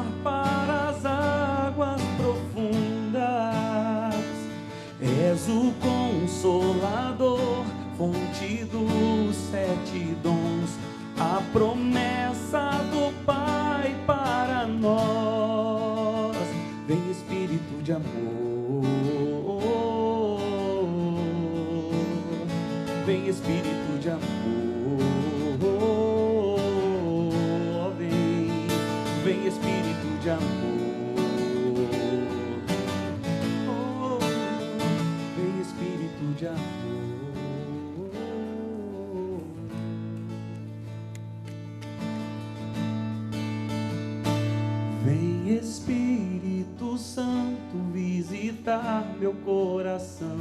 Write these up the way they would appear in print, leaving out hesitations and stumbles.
levar para as águas profundas. És o Consolador, fonte dos 7 dons, a promessa do Pai para nós. Vem Espírito de amor, vem Espírito de amor, vem Espírito de amor, vem Espírito de amor. Vem Espírito Santo visitar meu coração,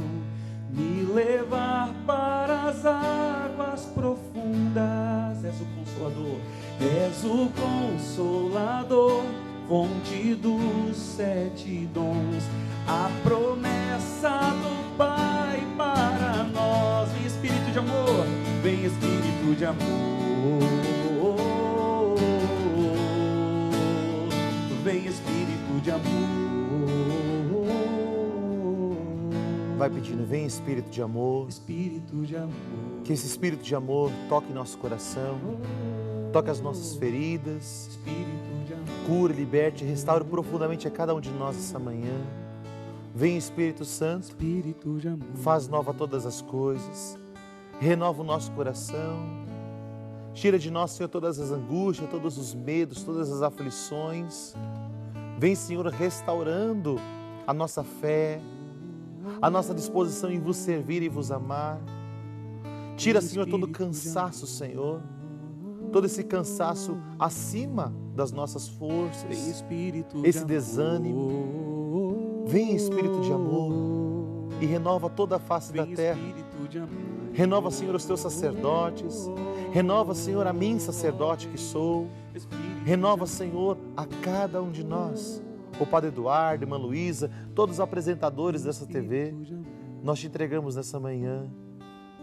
me levar para as águas profundas. És o Consolador, és o Consolador, fonte dos 7 dons, a promessa do Pai para nós. Vem Espírito de amor, vem Espírito de amor, vem Espírito de amor. Vai pedindo, vem Espírito de amor. Espírito de amor. Que esse Espírito de amor toque nosso coração, toque as nossas feridas, Espírito de amor. cure, liberte, restaure profundamente a cada um de nós essa manhã. Vem Espírito Santo, Espírito de amor. faz nova todas as coisas, renova o nosso coração, tira de nós, Senhor, todas as angústias, todos os medos, todas as aflições. Vem, Senhor, restaurando a nossa fé, a nossa disposição em vos servir e vos amar. Tira, Senhor, todo cansaço, Senhor, todo esse cansaço acima das nossas forças, Vem Espírito esse de desânimo. Vem Espírito de amor e renova toda a face da Vem terra. Espírito de amor. Renova, Senhor, os teus sacerdotes. Renova, Senhor, a mim, sacerdote que sou. Renova, Senhor, a cada um de nós. O Padre Eduardo, Irmã Luísa, todos os apresentadores dessa TV. Nós te entregamos nessa manhã.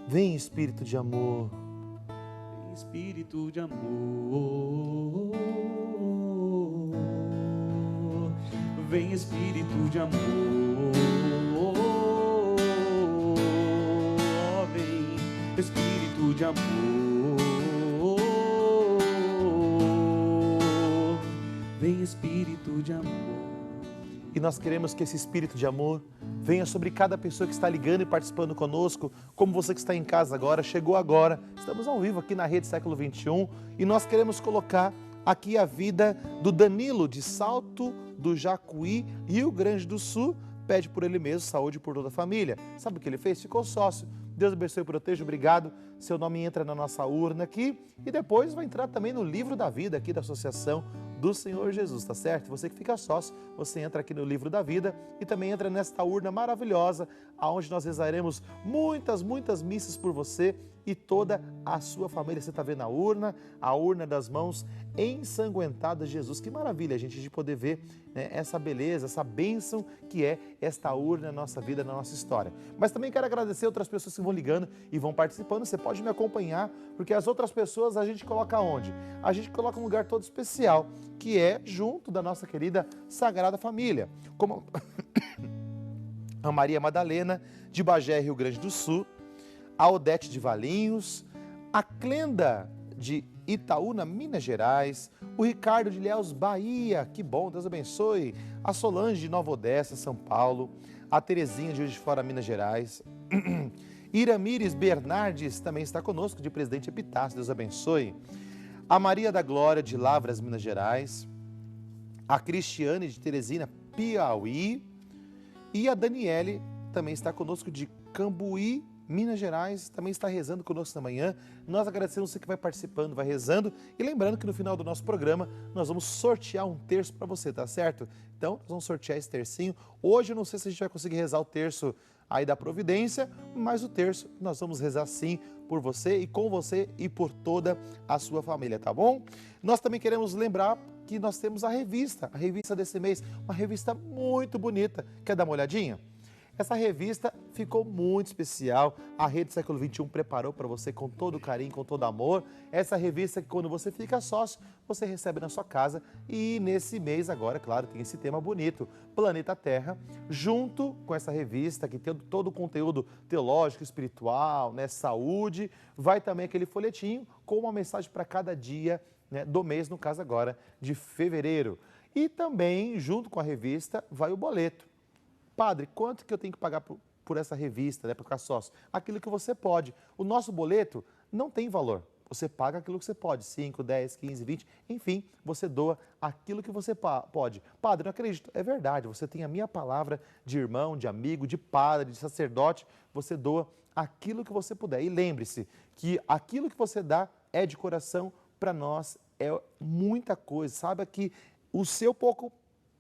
Vem Espírito de amor. Vem Espírito de amor. Vem Espírito de amor. Vem Espírito de amor. Vem Espírito de amor. E nós queremos que esse Espírito de amor venha sobre cada pessoa que está ligando e participando conosco, como você que está em casa agora, chegou agora. Estamos ao vivo aqui na Rede Século XXI e nós queremos colocar aqui a vida do Danilo, de Salto do Jacuí, Rio Grande do Sul. Pede por ele mesmo saúde por toda a família. Sabe o que ele fez? Ficou sócio. Deus abençoe e proteja, obrigado. Seu nome entra na nossa urna aqui e depois vai entrar também no livro da vida aqui da Associação do Senhor Jesus, tá certo? Você que fica sócio, você entra aqui no livro da vida e também entra nesta urna maravilhosa, aonde nós rezaremos muitas missas por você e toda a sua família. Você está vendo a urna das mãos ensanguentadas de Jesus. Que maravilha, gente, de poder ver, né, essa beleza, essa bênção que é esta urna na nossa vida, na nossa história. Mas também quero agradecer outras pessoas que vão ligando e vão participando. Você pode me acompanhar, porque as outras pessoas a gente coloca onde? A gente coloca um lugar todo especial, que é junto da nossa querida Sagrada Família, como a Maria Madalena, de Bagé, Rio Grande do Sul, a Odete de Valinhos, a Clenda de Itaúna, Minas Gerais, o Ricardo de Ilhéus, Bahia, que bom, Deus abençoe, a Solange de Nova Odessa, São Paulo, a Terezinha de Juiz de Fora, Minas Gerais, Iramires Bernardes também está conosco, de Presidente Epitácio, Deus abençoe, a Maria da Glória de Lavras, Minas Gerais, a Cristiane de Teresina, Piauí, e a Daniele também está conosco de Cambuí, Minas Gerais, também está rezando conosco esta manhã. Nós agradecemos você que vai participando, vai rezando. E lembrando que no final do nosso programa, nós vamos sortear um terço para você, tá certo? Então, nós vamos sortear esse tercinho. Hoje eu não sei se a gente vai conseguir rezar o terço aí da Providência, mas o terço nós vamos rezar sim por você e com você e por toda a sua família, tá bom? Nós também queremos lembrar que nós temos a revista desse mês, uma revista muito bonita. Quer dar uma olhadinha? Essa revista ficou muito especial. A Rede Século XXI preparou para você com todo carinho, com todo amor. Essa revista que quando você fica sócio, você recebe na sua casa. E nesse mês agora, claro, tem esse tema bonito, Planeta Terra, junto com essa revista que tem todo o conteúdo teológico, espiritual, né, saúde. Vai também aquele folhetinho com uma mensagem para cada dia, né, do mês, no caso agora, de fevereiro. E também, junto com a revista, vai o boleto. Padre, quanto que eu tenho que pagar por essa revista, né, para ficar sócio? Aquilo que você pode. O nosso boleto não tem valor. Você paga aquilo que você pode, 5, 10, 15, 20, enfim, você doa aquilo que você pode. Padre, não acredito. É verdade, você tem a minha palavra de irmão, de amigo, de padre, de sacerdote, você doa aquilo que você puder. E lembre-se que aquilo que você dá é de coração, para nós é muita coisa. Saiba que o seu pouco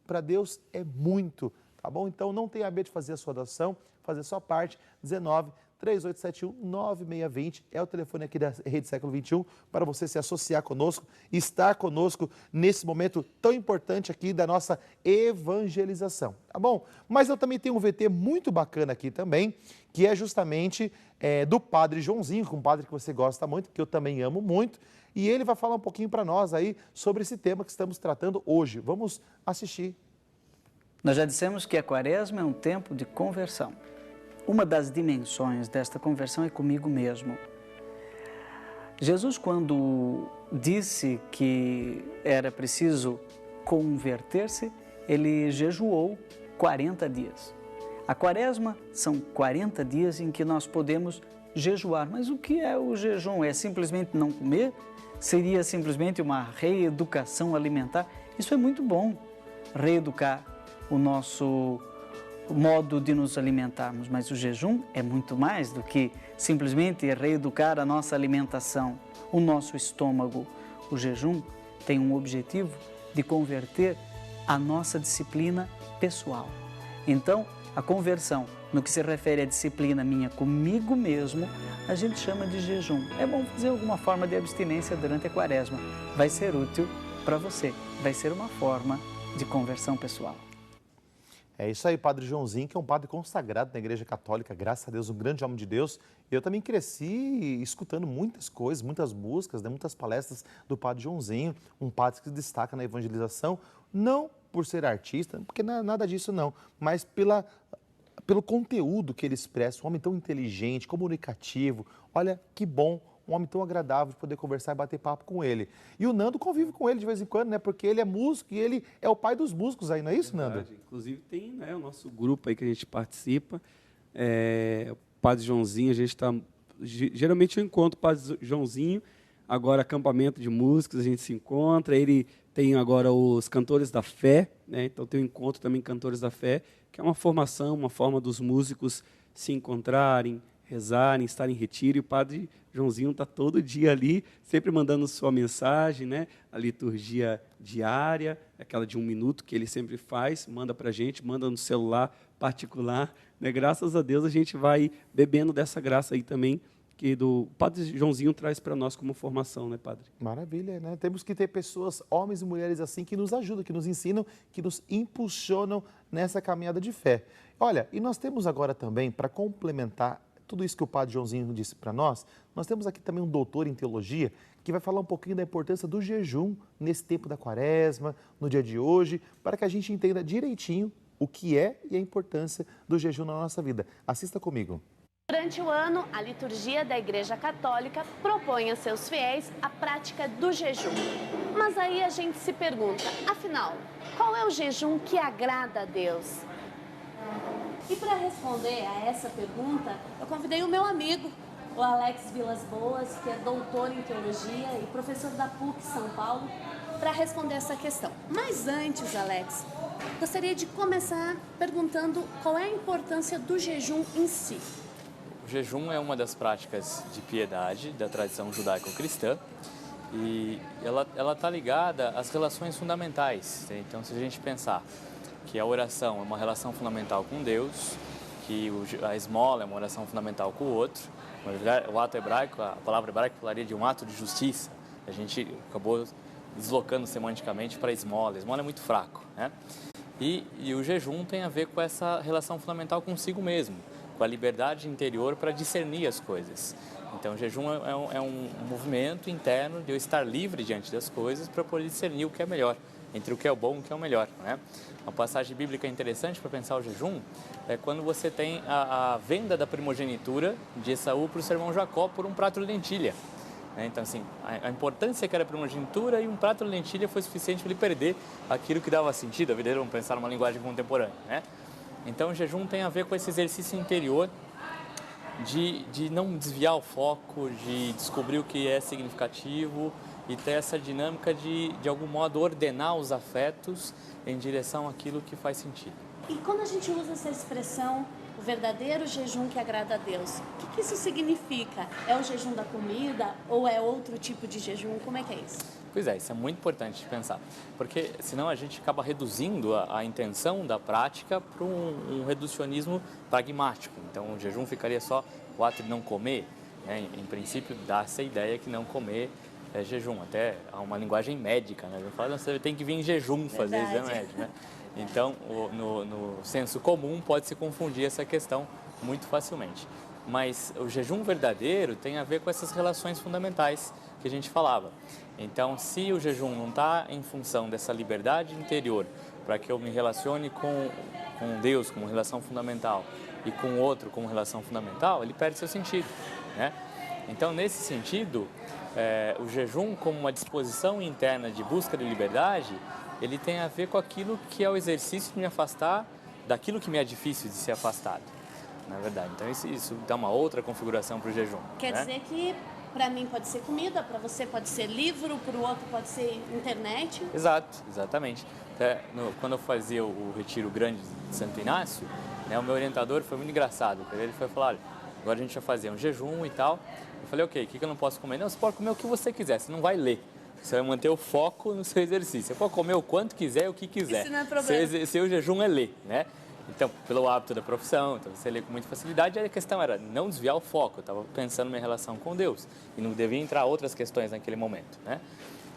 para Deus é muito. Tá bom? Então não tenha medo de fazer a sua doação, fazer a sua parte. 19 3871 9620 é o telefone aqui da Rede Século XXI para você se associar conosco, estar conosco nesse momento tão importante aqui da nossa evangelização, tá bom? Mas eu também tenho um VT muito bacana aqui também, que é justamente do Padre Joãozinho, um padre que você gosta muito, que eu também amo muito, e ele vai falar um pouquinho para nós aí sobre esse tema que estamos tratando hoje. Vamos assistir. Nós já dissemos que a Quaresma é um tempo de conversão. Uma das dimensões desta conversão é comigo mesmo. Jesus, quando disse que era preciso converter-se, ele jejuou 40 dias. A Quaresma são 40 dias em que nós podemos jejuar. Mas o que é o jejum? É simplesmente não comer? Seria simplesmente uma reeducação alimentar? Isso é muito bom, reeducar o nosso modo de nos alimentarmos, mas o jejum é muito mais do que simplesmente reeducar a nossa alimentação, o nosso estômago. O jejum tem um objetivo de converter a nossa disciplina pessoal. Então, a conversão, no que se refere à disciplina minha comigo mesmo, a gente chama de jejum. É bom fazer alguma forma de abstinência durante a Quaresma. Vai ser útil para você, vai ser uma forma de conversão pessoal. É isso aí, Padre Joãozinho, que é um padre consagrado na Igreja Católica, graças a Deus, um grande homem de Deus. Eu também cresci escutando muitas coisas, muitas músicas, né, muitas palestras do Padre Joãozinho, um padre que se destaca na evangelização, não por ser artista, porque não é nada disso não, mas pelo conteúdo que ele expressa, um homem tão inteligente, comunicativo. Olha que bom, um homem tão agradável de poder conversar e bater papo com ele. E o Nando convive com ele de vez em quando, né? Porque ele é músico e ele é o pai dos músicos aí, não é isso, Nando? Inclusive tem, né, o nosso grupo aí que a gente participa, o Padre Joãozinho, a gente está... Geralmente eu encontro o Padre Joãozinho, agora acampamento de músicos, a gente se encontra, ele tem agora os Cantores da Fé, né? Então tem o encontro também Cantores da Fé, que é uma formação, uma forma dos músicos se encontrarem, rezarem, estarem em retiro, e o Padre Joãozinho está todo dia ali, sempre mandando sua mensagem, né? A liturgia diária, aquela de 1 minuto que ele sempre faz, manda para a gente, manda no celular particular, né? Graças a Deus a gente vai bebendo dessa graça aí também, que o Padre Joãozinho traz para nós como formação, né, Padre? Maravilha, né? Temos que ter pessoas, homens e mulheres assim, que nos ajudam, que nos ensinam, que nos impulsionam nessa caminhada de fé. Olha, e nós temos agora também, para complementar tudo isso que o Padre Joãozinho disse para nós temos aqui também um doutor em teologia que vai falar um pouquinho da importância do jejum nesse tempo da Quaresma, no dia de hoje, para que a gente entenda direitinho o que é e a importância do jejum na nossa vida. Assista comigo. Durante o ano, a liturgia da Igreja Católica propõe a seus fiéis a prática do jejum. Mas aí a gente se pergunta, afinal, qual é o jejum que agrada a Deus? E para responder a essa pergunta, eu convidei o meu amigo, o Alex Vilas Boas, que é doutor em teologia e professor da PUC São Paulo, para responder essa questão. Mas antes, Alex, gostaria de começar perguntando qual é a importância do jejum em si. O jejum é uma das práticas de piedade da tradição judaico-cristã e ela está ligada às relações fundamentais. Então, se a gente pensar que a oração é uma relação fundamental com Deus, que a esmola é uma oração fundamental com o outro, o ato hebraico, a palavra hebraica falaria de um ato de justiça. A gente acabou deslocando semanticamente para a esmola. A esmola é muito fraco, né? E o jejum tem a ver com essa relação fundamental consigo mesmo, com a liberdade interior para discernir as coisas. Então, o jejum é um movimento interno de eu estar livre diante das coisas para poder discernir o que é melhor, entre o que é o bom e o que é o melhor, né? Uma passagem bíblica interessante para pensar o jejum é quando você tem a venda da primogenitura de Esaú para o seu irmão Jacó por um prato de lentilha. Então, assim, a importância que era a primogenitura e um prato de lentilha foi suficiente para ele perder aquilo que dava sentido à vida dele, vamos pensar numa linguagem contemporânea, né? Então, o jejum tem a ver com esse exercício interior de não desviar o foco, de descobrir o que é significativo e ter essa dinâmica de algum modo, ordenar os afetos em direção àquilo que faz sentido. E quando a gente usa essa expressão, o verdadeiro jejum que agrada a Deus, o que isso significa? É o jejum da comida ou é outro tipo de jejum? Como é que é isso? Pois é, isso é muito importante de pensar, porque senão a gente acaba reduzindo a intenção da prática para um reducionismo pragmático. Então, o jejum ficaria só o ato de não comer, né? Em princípio, dá-se a ideia que não comer é jejum, até há uma linguagem médica, né? Eu falo, você tem que vir em jejum fazer exame médico, né? Então, no senso comum, pode-se confundir essa questão muito facilmente. Mas o jejum verdadeiro tem a ver com essas relações fundamentais que a gente falava. Então, se o jejum não está em função dessa liberdade interior, para que eu me relacione com Deus como relação fundamental e com o outro como relação fundamental, ele perde seu sentido, né? Então, nesse sentido, o jejum como uma disposição interna de busca de liberdade, ele tem a ver com aquilo que é o exercício de me afastar daquilo que me é difícil de ser afastado, na verdade. Então, isso dá uma outra configuração para o jejum. Quer dizer que para mim pode ser comida, para você pode ser livro, para o outro pode ser internet. Exatamente. Até quando eu fazia o retiro grande de Santo Inácio, né, o meu orientador foi muito engraçado. Ele foi falar, olha, agora a gente vai fazer um jejum e tal. Eu falei, ok, o que eu não posso comer? Não, você pode comer o que você quiser, você não vai ler. Você vai manter o foco no seu exercício. Você pode comer o quanto quiser e o que quiser. Isso não é problema. Seu jejum é ler, né? Então, pelo hábito da profissão, então você lê com muita facilidade, a questão era não desviar o foco. Eu estava pensando na minha relação com Deus e não devia entrar outras questões naquele momento, né?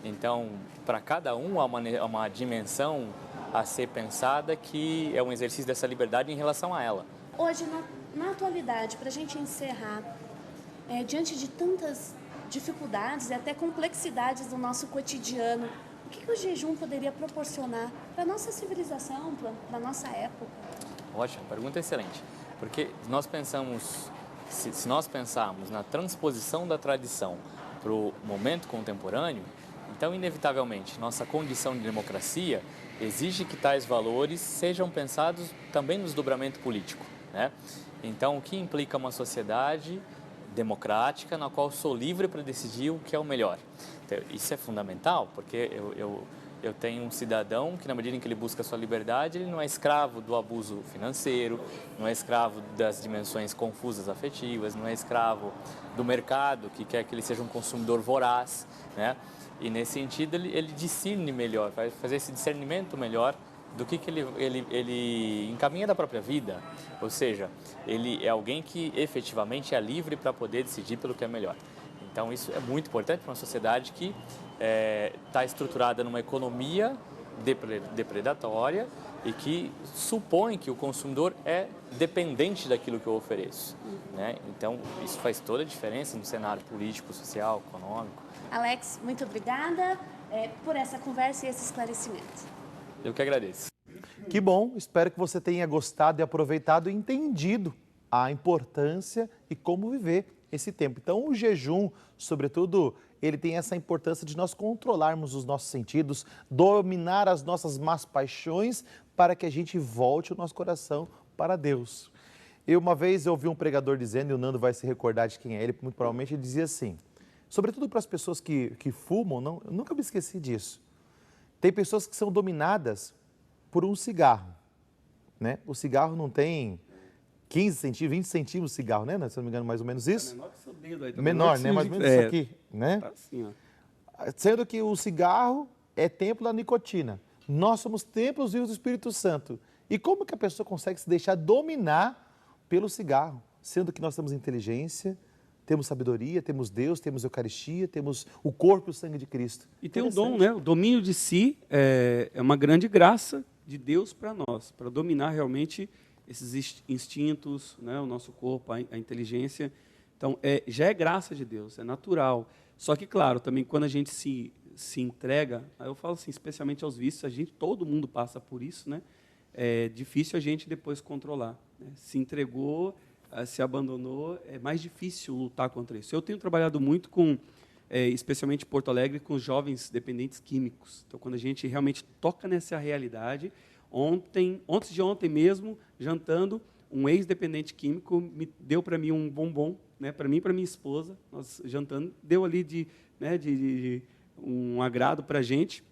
Então, para cada um há uma dimensão a ser pensada que é um exercício dessa liberdade em relação a ela. Hoje, na atualidade, para a gente encerrar, diante de tantas dificuldades e até complexidades do nosso cotidiano, o que o jejum poderia proporcionar para a nossa civilização, para a nossa época? Ótimo, pergunta excelente. Porque nós pensamos, se nós pensarmos na transposição da tradição para o momento contemporâneo, então, inevitavelmente, nossa condição de democracia exige que tais valores sejam pensados também no desdobramento político, né? Então, o que implica uma sociedade democrática na qual sou livre para decidir o que é o melhor. Então, isso é fundamental, porque eu tenho um cidadão que, na medida em que ele busca a sua liberdade, ele não é escravo do abuso financeiro, não é escravo das dimensões confusas afetivas, não é escravo do mercado, que quer que ele seja um consumidor voraz, né? E, nesse sentido, ele discerne melhor, vai fazer esse discernimento melhor do que ele encaminha da própria vida. Ou seja, ele é alguém que efetivamente é livre para poder decidir pelo que é melhor. Então, isso é muito importante para uma sociedade que está estruturada numa economia depredatória e que supõe que o consumidor é dependente daquilo que eu ofereço, né? Então, isso faz toda a diferença no cenário político, social, econômico. Alex, muito obrigada por essa conversa e esse esclarecimento. Eu que agradeço. Que bom, espero que você tenha gostado e aproveitado e entendido a importância e como viver esse tempo. Então, o jejum, sobretudo, ele tem essa importância de nós controlarmos os nossos sentidos, dominar as nossas más paixões para que a gente volte o nosso coração para Deus. Uma vez eu ouvi um pregador dizendo, e o Nando vai se recordar de quem é ele, muito provavelmente, ele dizia assim, sobretudo para as pessoas que fumam, eu nunca me esqueci disso. Tem pessoas que são dominadas por um cigarro, né? O cigarro não tem 15 centímetros, 20 centímetros de cigarro, né? Se não me engano, mais ou menos isso. É menor que seu dedo aí. Menor, né? Mais ou menos isso aqui, né? Tá assim, ó. Sendo que o cigarro é templo da nicotina. Nós somos templos vivos do Espírito Santo. E como que a pessoa consegue se deixar dominar pelo cigarro? Sendo que nós temos inteligência, temos sabedoria, temos Deus, temos Eucaristia, temos o corpo e o sangue de Cristo. E tem o dom, né? O domínio de si é uma grande graça de Deus para nós, para dominar realmente esses instintos, né, o nosso corpo, a inteligência. Então, já é graça de Deus, é natural. Só que, claro, também quando a gente se entrega, eu falo assim, especialmente aos vícios, todo mundo passa por isso, né? É difícil a gente depois controlar, né? Se entregou, se abandonou, é mais difícil lutar contra isso. Eu tenho trabalhado muito com, especialmente em Porto Alegre, com os jovens dependentes químicos. Então, quando a gente realmente toca nessa realidade, antes de ontem mesmo, jantando, um ex-dependente químico deu para mim um bombom, né, para mim e para minha esposa, nós jantando, deu ali de um agrado para a gente,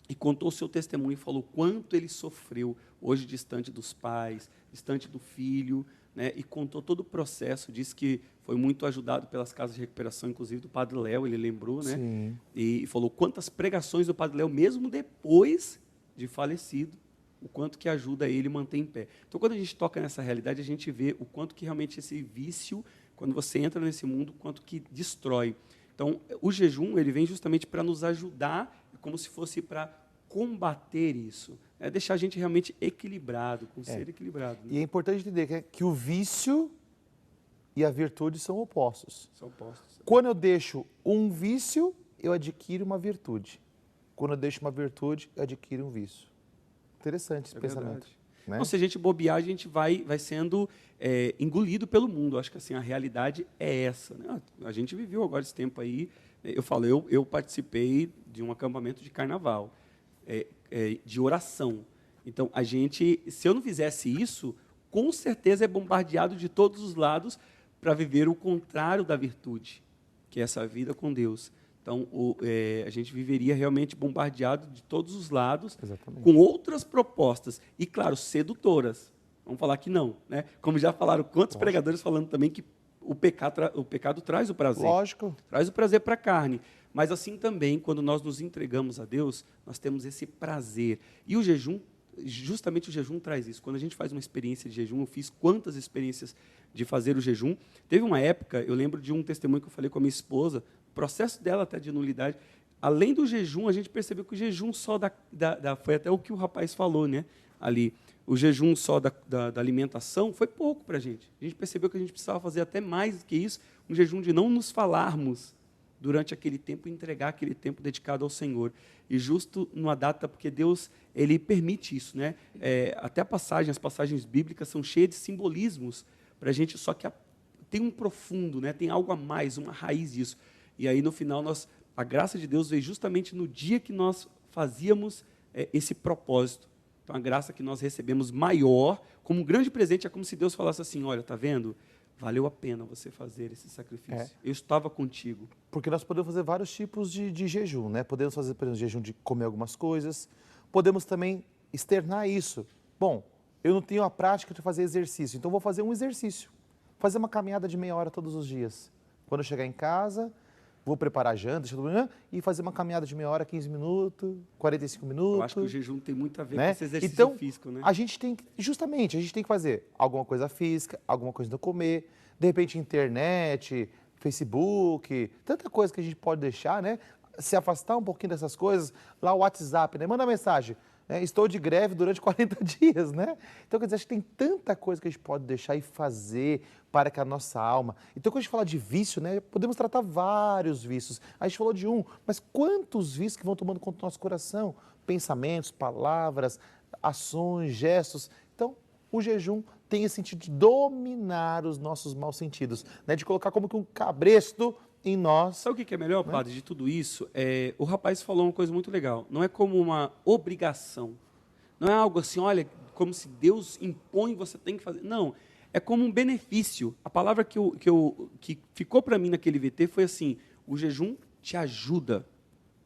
e contou o seu testemunho e falou quanto ele sofreu hoje distante dos pais, distante do filho, né, e contou todo o processo, disse que foi muito ajudado pelas casas de recuperação, inclusive do Padre Léo, ele lembrou, né? Sim. E falou quantas pregações do Padre Léo, mesmo depois de falecido, o quanto que ajuda ele a manter em pé. Então, quando a gente toca nessa realidade, a gente vê o quanto que realmente esse vício, quando você entra nesse mundo, o quanto que destrói. Então, o jejum, ele vem justamente para nos ajudar, como se fosse para combater isso, deixar a gente realmente equilibrado, com ser equilibrado. Né? E é importante entender que o vício e a virtude são opostos. São opostos. Quando eu deixo um vício, eu adquiro uma virtude. Quando eu deixo uma virtude, eu adquiro um vício. Interessante esse pensamento. Né? Então, se a gente bobear, a gente vai sendo engolido pelo mundo. Acho que assim, a realidade é essa. Né? A gente viveu agora esse tempo aí. Eu participei de um acampamento de carnaval, de oração. Então, se eu não fizesse isso, com certeza é bombardeado de todos os lados para viver o contrário da virtude, que é essa vida com Deus. Então, a gente viveria realmente bombardeado de todos os lados, Exatamente. Com outras propostas, e, claro, sedutoras. Vamos falar que não. Né? Como já falaram, quantos pregadores falando também que o pecado traz o prazer. Lógico. Traz o prazer para a carne. Mas, assim também, quando nós nos entregamos a Deus, nós temos esse prazer. E o jejum, justamente o jejum traz isso. Quando a gente faz uma experiência de jejum, eu fiz quantas experiências de fazer o jejum. Teve uma época, eu lembro de um testemunho que eu falei com a minha esposa, processo dela até de nulidade. Além do jejum, a gente percebeu que o jejum só foi até o que o rapaz falou, né? Ali, o jejum só da alimentação foi pouco para a gente. A gente percebeu que a gente precisava fazer até mais do que isso, um jejum de não nos falarmos durante aquele tempo, entregar aquele tempo dedicado ao Senhor. E justo numa data, porque Deus, Ele permite isso, né? Até as passagens bíblicas são cheias de simbolismos para a gente, só que tem um profundo, né? Tem algo a mais, uma raiz disso. E aí, no final, a graça de Deus veio justamente no dia que nós fazíamos esse propósito. Então, a graça que nós recebemos maior, como um grande presente, é como se Deus falasse assim, olha, está vendo? Valeu a pena você fazer esse sacrifício. Eu estava contigo. Porque nós podemos fazer vários tipos de jejum, né? Podemos fazer, por exemplo, jejum de comer algumas coisas. Podemos também externar isso. Bom, eu não tenho a prática de fazer exercício, então vou fazer um exercício. Fazer uma caminhada de meia hora todos os dias. Quando eu chegar em casa, vou preparar a janta e fazer uma caminhada de meia hora, 15 minutos, 45 minutos. Eu acho que o jejum tem muito a ver, né? Com esse exercício então, físico, né? A gente tem que fazer alguma coisa física, alguma coisa do comer, de repente internet, Facebook, tanta coisa que a gente pode deixar, né? Se afastar um pouquinho dessas coisas, lá o WhatsApp, né? Manda mensagem. Estou de greve durante 40 dias, né? Então, quer dizer, acho que tem tanta coisa que a gente pode deixar e fazer para que a nossa alma... Então, quando a gente fala de vício, né? Podemos tratar vários vícios. A gente falou de um, mas quantos vícios que vão tomando conta do nosso coração? Pensamentos, palavras, ações, gestos. Então, o jejum tem esse sentido de dominar os nossos maus sentidos, né? De colocar como que um cabresto em nós. Sabe o que é melhor, padre, de tudo isso? O rapaz falou uma coisa muito legal. Não é como uma obrigação. Não é algo assim, olha, como se Deus impõe, você tem que fazer. Não, é como um benefício. A palavra que ficou para mim naquele VT foi assim, o jejum te ajuda.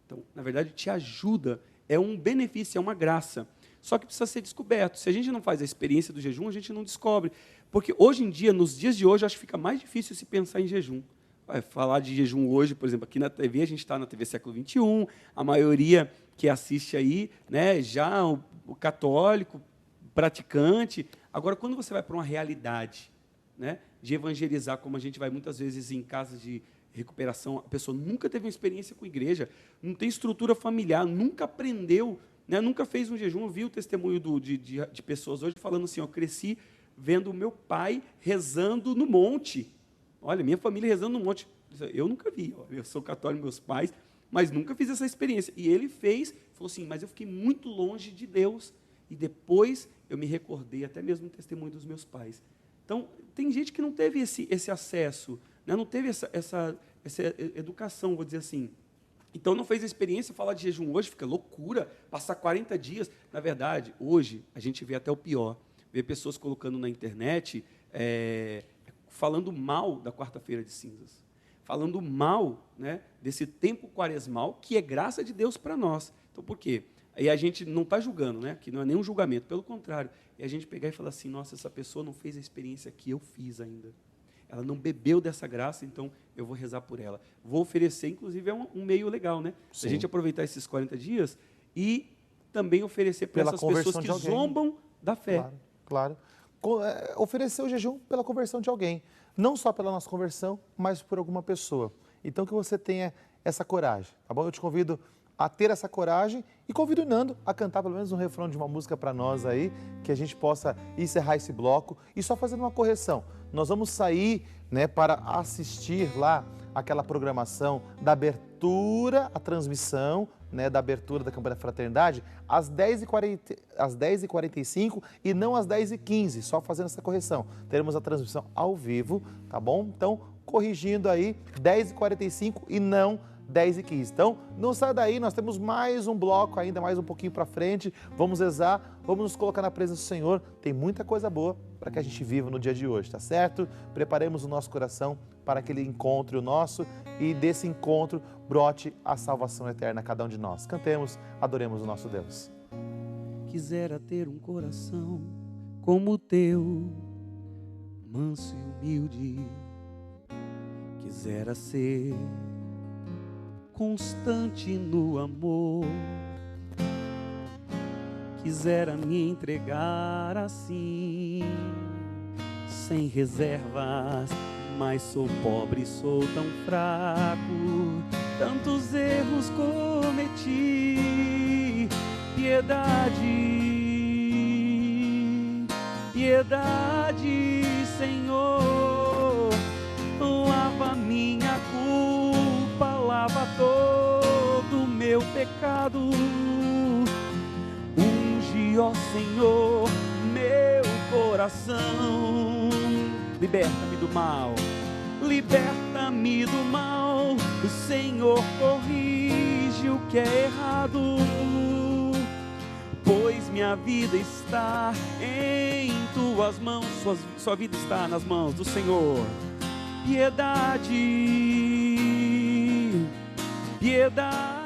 Então, na verdade, te ajuda. É um benefício, é uma graça. Só que precisa ser descoberto. Se a gente não faz a experiência do jejum, a gente não descobre. Porque hoje em dia, nos dias de hoje, acho que fica mais difícil se pensar em jejum. Falar de jejum hoje, por exemplo, aqui na TV, a gente está na TV Século XXI, a maioria que assiste aí, né, já o católico, praticante. Agora, quando você vai para uma realidade, né, de evangelizar, como a gente vai muitas vezes em casas de recuperação, a pessoa nunca teve uma experiência com igreja, não tem estrutura familiar, nunca aprendeu né, nunca fez um jejum. Eu vi o testemunho de pessoas hoje falando assim, eu cresci vendo o meu pai rezando no monte. Olha, minha família rezando no monte. Eu nunca vi, eu sou católico, meus pais, mas nunca fiz essa experiência. E ele fez, falou assim, mas eu fiquei muito longe de Deus. E depois eu me recordei, até mesmo no testemunho dos meus pais. Então, tem gente que não teve esse acesso, né? Não teve essa educação, vou dizer assim. Então, não fez a experiência. Falar de jejum hoje fica loucura, passar 40 dias. Na verdade, hoje, a gente vê até o pior. Vê pessoas colocando na internet, falando mal da quarta-feira de cinzas. Falando mal, né, desse tempo quaresmal, que é graça de Deus para nós. Então, por quê? Aí a gente não está julgando, né? Que não é nenhum julgamento, pelo contrário. E a gente pegar e falar assim, nossa, essa pessoa não fez a experiência que eu fiz ainda. Ela não bebeu dessa graça, então eu vou rezar por ela. Vou oferecer, inclusive, é um meio legal, né? A gente aproveitar esses 40 dias e também oferecer para essas pessoas que zombam da fé. Claro. Oferecer o jejum pela conversão de alguém. Não só pela nossa conversão, mas por alguma pessoa. Então, que você tenha essa coragem, tá bom? Eu te convido a ter essa coragem e convido o Nando a cantar pelo menos um refrão de uma música para nós aí, que a gente possa encerrar esse bloco. E só fazendo uma correção, nós vamos sair, né, para assistir lá aquela programação da abertura, a transmissão, né, da abertura da campanha da Fraternidade, às 10h45 e não às 10h15, só fazendo essa correção. Teremos a transmissão ao vivo, tá bom? Então, corrigindo aí, 10h45 e não 10h15. Então, não sai daí, nós temos mais um bloco ainda, mais um pouquinho para frente. Vamos rezar, vamos nos colocar na presença do Senhor. Tem muita coisa boa para que a gente viva no dia de hoje, tá certo? Preparemos o nosso coração para aquele encontro nosso e desse encontro brote a salvação eterna a cada um de nós. Cantemos, adoremos o nosso Deus. Quisera ter um coração como o teu, manso e humilde. Quisera ser constante no amor, quisera me entregar assim, sem reservas, mas sou pobre, sou tão fraco, tantos erros cometi. Piedade, piedade, Senhor, lava minha culpa, lava todo o meu pecado. Unge, ó Senhor, meu coração. Liberta-me do mal, liberta-me do mal. O Senhor corrige o que é errado, pois minha vida está em tuas mãos. Sua vida está nas mãos do Senhor. Piedade, piedade.